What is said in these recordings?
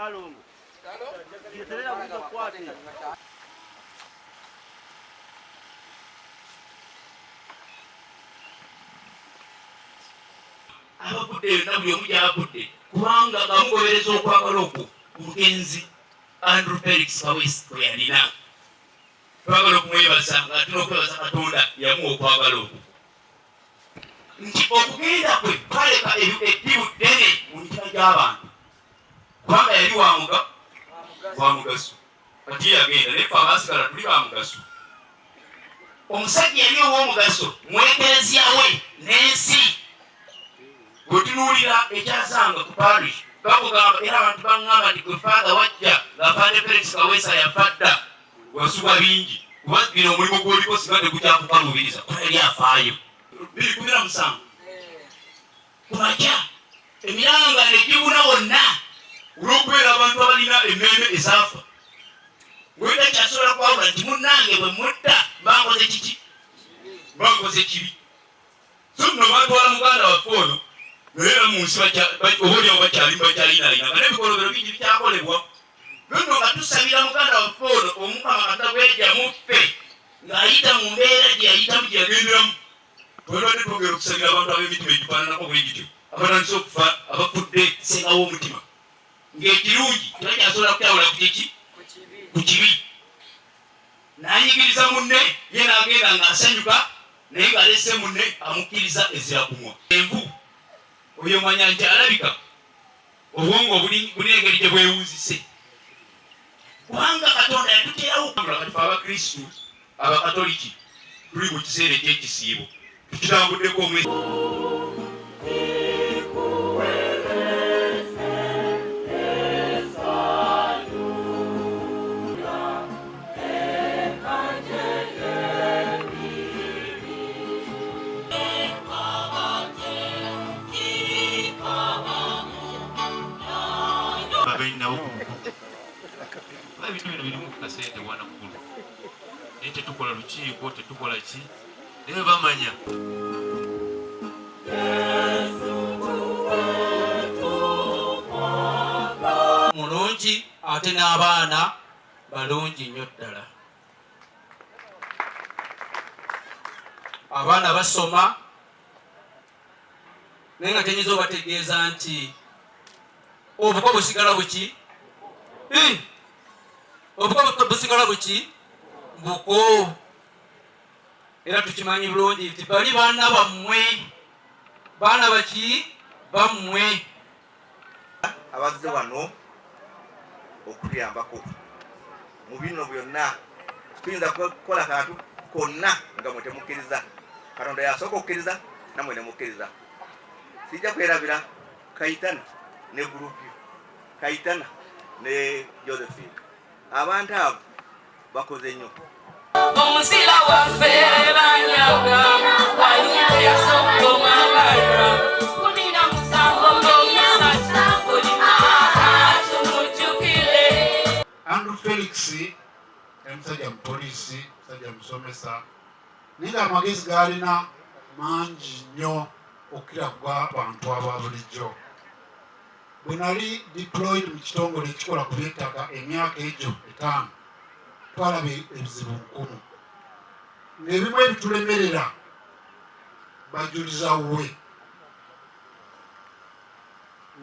Kalongo. Yeterera mwizo kwate. Abakudde na buli omu gy'abudde kubanga bamugobereza okwagala okwo Mugenzi Andrew Felix Kaweesi kwe yalina. Twagala okumwebaza nga tulina okwebaza Katonda yamuwa okwagala okwo. Nti okugenda kwe kwaleka eddibu ddene mu mitima gy'abantu kubanga yali wa mugaso. Kati yagenda naye ffe abaasigala tuli ba mugaso. Omusajja yali ow'omugaso mu ekereziya we n'ensi. Bwetunuulira ekyasanga ku parish bakugamba era abantu baŋŋamba nti gwe faada wajja ng'afaade Felix Kaweesi yafadda wasubwa bingi kuba bino omulimu gw'oliko singa tegukyakukalubiriza kuba yali afaayo. 2:17 kumakya emiranga negibuna wonna olw'okubeera abantu abalina emmeeme ezaafa wenda kyasobola kwawula nti munnange bwe mutta bankoze kiki bankoze kibi. So nno batwala muganda waffe ono naye mu nsi obaolyawo bakyalinalinanga n'ebikolobero bingi bikyakolebwa. Nonno nga tusabira muganda waffe ono Omukama Katonda gwejjamu ffe ng'ayita mu mbeera gye yayitamu gye yagenderamu. Twalwadde twogera okusabira abantu ab'emitima egifaananako bwe gityo abatandise okufa abafudde senga w'omutima ng'ekirungi tebakyasobola kukyawula ku kibi. N'anyigiriza munne ye n'agenda ng'asanyuka naye ng'alese munne amukkiriza ezira kumwa. Envu oyo manya nti alabika obwongo buli engeri gye bwewunzise kubanga Katonda yatuteerawo kati fe Abakristu Abakatoliki tuli mu kiseera eky'ekisiibo tukitambuddeko omwezi. Ebintu bino birimu ku kasente wana kkulu naye tetukola lukiiko tetukola ki naye bamanya mulungi ate n'abaana balungi nnyo ddala. Abaana basoma naye nga tenyinza obategeeza nti obuko busigala buki obuko busigala buki buko. Era tukimanyi bulungi nti bali baana bammwe baana baki bammwe abazze wano okutuyambako mu bino byonna. Tuyinza kukola kantu konna nga mwe temukkiriza. Katonda yasooka okukkiriza namwe ne mukkiriza. Sijja kwerabira Kayitana ne gurupu Kayitana ne Josephine. Abantu abo bakoze nnyo. Omusila waffe banyaga ayumbe yasooka omwagala 17 tumujjukire. Andrew Felix omusajja mu poliisi omusajja musomesa naye amagezi gaalina mangi nnyo okukira gw'abantu aba bulijjo. Bwe nali deployed mu kitongole ekikola ku by'ettaka emyaka egyo 5 twalaba ebizibu 10 ng'ebimu ebitulemerera bajuliza we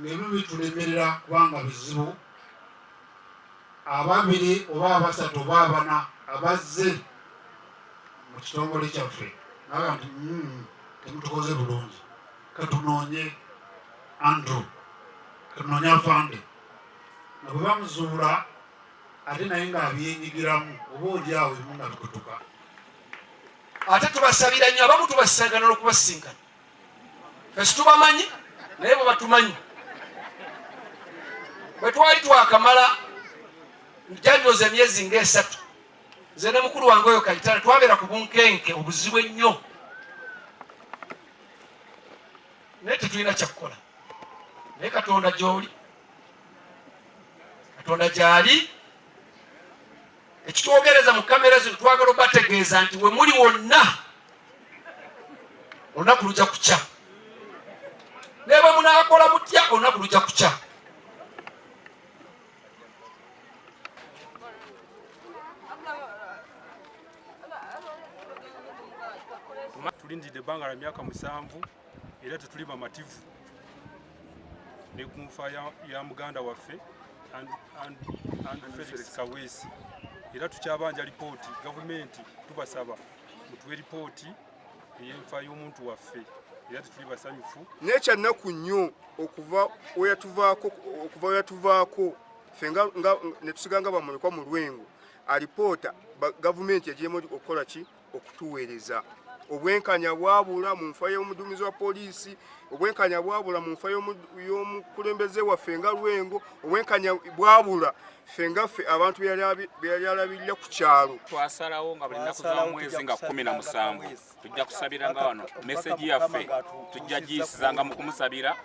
ng'ebimu bitulemerera kubanga bizibu. Ababiri oba abasatu oba abana abazze mu kitongole kyaffe naga nti temutukoze bulungi katunoonye Andrew katunoonye afande nga bwe bamuzuula ate naye ng'abyenyigiramu oba olyawo ebimu nga bikutuka. Ate tubasabira nnyo abamu tubasangana n'okubasinkana ffe situbamanyi naye bwe batumanyi. Bwe twali twakamala njanjoza emyezi nga3 nze ne mukulu wange oyo Kayitana twabeera ku bunkenke obuzibu ennyo naye tetulina kyakukola. Naye Katonda gy'oli Katonda gy'ali ekitwogereza mu kamera zino twagala obategeeza nti we muli wonna olunaku lujja kukya ne bwe munaakola mutya olunaku lujja kukya. Tulindidde ebbanga lya myaka 7 era tetuli bamativu ne ku nfa ya muganda waffe and Felix Kaweesi era tukyabanja lipooti gavumenti tubasaba mutuwe lipooti ey'enfa y'omuntu waffe era tetuli basanyufu n'ekyannaku nnyo okuva weyatuvaako ffe ne tusiganga bamulekwa mu lwengo alipoota gavumenti yagyemu okukola ki okutuweereza obwenkanya bwabula mu nfa y'omuduumizi wa poliisi obwenkanya bwabula mu nfa y'omukulembeze waffe nga lwengo obwenkanya bwabula ffe ngaffe abantu beyali alabirira ku kyalo twasalawo nga buli nnaku z'omwezi nga 17 tujja kusabira nga wano meseji yaffe tujja giyisizanga mu kumusabira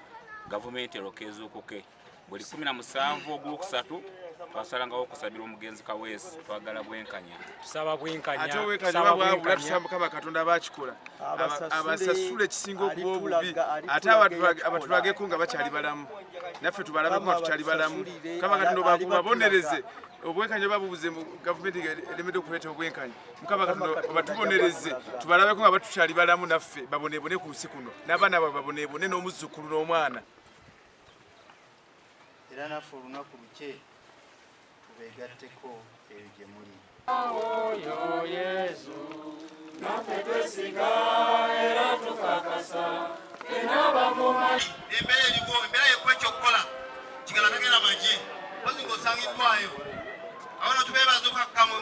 gavumenti erokeezuukuke buli 17 ogwokusatu twasalangawo okusabira omugenzi Kaweesi twagala bwenkanya tusaba bwenkanya ate obwenkanya bwabula tusaba bakatunda bakikola abasasule ekisinga okuba obubi ate abatulageko nga bakyali balamu naffe tubalabeko nga tukyali balamu kama katonda babonereze obwenkanya babubuze gavumenti elemedde okuleeta obwenkanya mukama katonda batubonereze tubalabeko nga batukyali balamu naffe babonebone ku nsi kuno n'abaana baabwe babonebone n'omuzzukulu n'omwana era naffe olunaku luke tubeegatteko eyo gye muli oyo Yesu naffe twesiga era tukakasa embeera eriwo embeera yekuwa ekyokukola kigala tagenda magye ozi ng'osangiddwayo awo no tubeebaza okukakkamwe